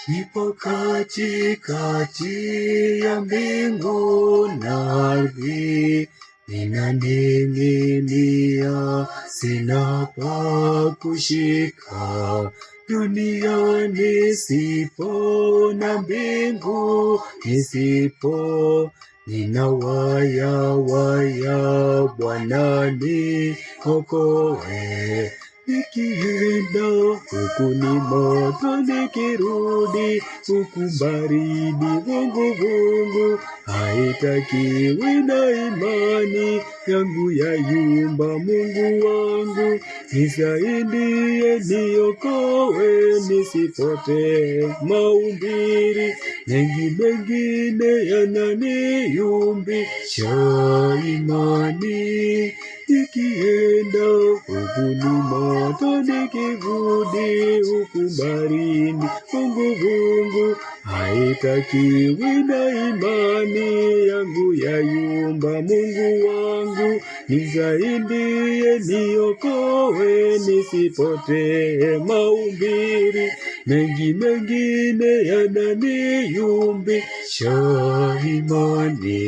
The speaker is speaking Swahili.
Nipo katikati ya mbingu na ardhi, ninaning'inia, sina pa kushika. Dunia nisipo na mbingu nisipo, ninawaya Bwana niokoe. Nikienda huku ni moto, nikirudi huku baridi vuguvugu. Haitakiwi na imani yangu yayumba. Mungu wangu nisaidie, niokoe, nisipotee maumbiri. Mengine yananiyumbisha imani. Nikienda huku ni moto, nikirudi huku baridi vuguvugu. Haitakiwi na imani yangu yayumba. Mungu wangu nisaidie, niokoe, nisipotee maumbiri. Mengine yananiyumbisha imani.